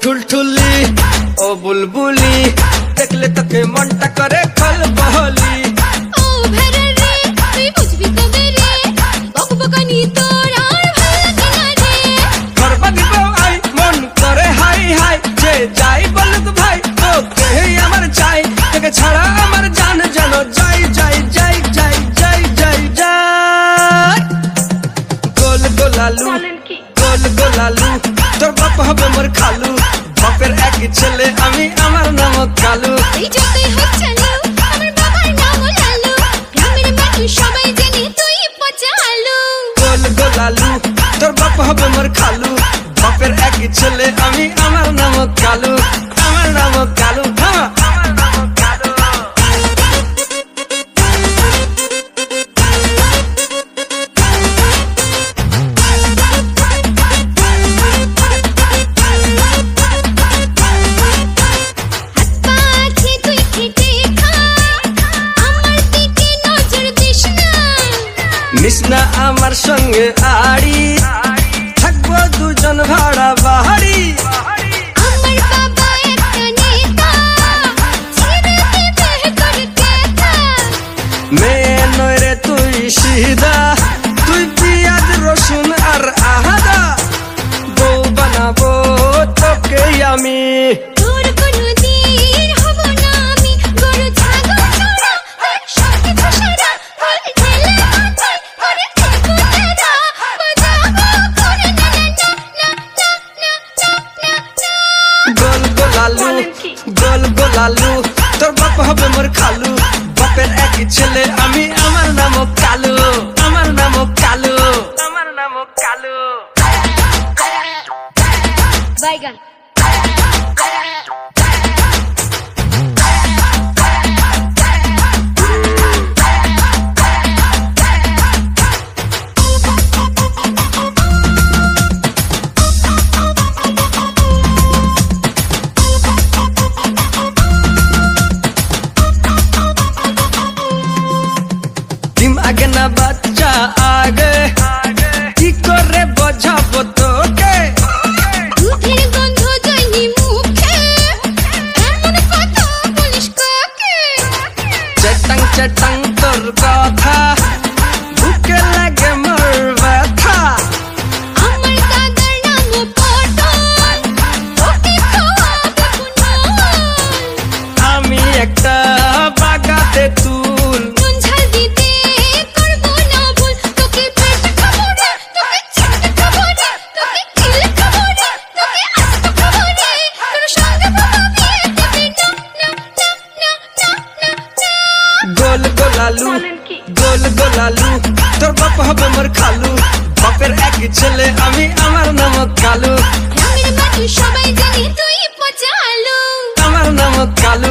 ठुलठुली ओ बुलबुली देखले तके मनटा करे खलबहली ओ भेरे रे তুই বুঝবি কবে রে বকবকানি তোর আর ভালো লাগে না রে করবা দিব আই মন করে হাই হাই যে যাই বলুক ভাই ওকে আমার চাই তোকে ছাড়া আমার জান জানো যাই যাই যাই যাই যাই যাই যাই গোল গোলালু গোল গোলালু তোর বাপ হবে মোর খালু বাপের এক ছেলে আমি আমার নাম কালু এই যতই হচ্ছে না আমার বাবার নাম লালু গ্রামের মানুষ সবাই জানে তুই পচা আলু গোল গোলালু তোর বাপ হবে মোর খালু বাপের এক ছেলে আমি আমার নাম কালু আমার নাম কালু হ্যাঁ আমার নাম কালু নিসনা আমার সঙ্গে আড়ি থাকবো দুজন ভাড়া বাহারি আমার বাবা একটা নেতা ছেড়ে দিবে করতে তা মেয়ে নয় রে তুই সিধা তুই পিঁয়াজ রসুন আর আহাদা বউ বানাবো তোকে আমি তোর কোনো দিন হব না আমি গরু ছাগল চড়া সব কিছু সারা বল ঢেলে মাথায় করে থেকো তেরা বাজাবো করে না না না না না না গোল গোলালু গোল গোলালু তোর বাপ হবে মোর খালু বাপের এক ছেলে আমি আমার নাম কালু আমার নাম কালু আমার নাম কালু বাইগান ডিম আগে না বাচ্চা আগে কি করে বোঝাবো তোকে দুধের গন্ধ যায়নি মুখে এমন কথা বলিস কাকে চেটাং চেটাং তোর কথা বুকে লাগে মোর ব্যথা আমার দাদার নাম পটল তোকে খাওয়াবে কুনাল আমি একটা বাগাতে তুল নুন ঝাল দিতে করবো না ভুল তোকে পেট খাবো রে তোকে ছিটে খাবো রে তোকে কিল খাবো রে তোকে আস্ত খাবো রে তোর সঙ্গে বাবা বিয়ে দেবে না না না না না না গোল গোলালু গোল গোলালু তোর বাপ হবে মোর খালু বাপের এক ছেলে আমি আমার নাম কালু গ্রামের মানুষ সবাই জানে তুই পচা আলু আমার নাম কালু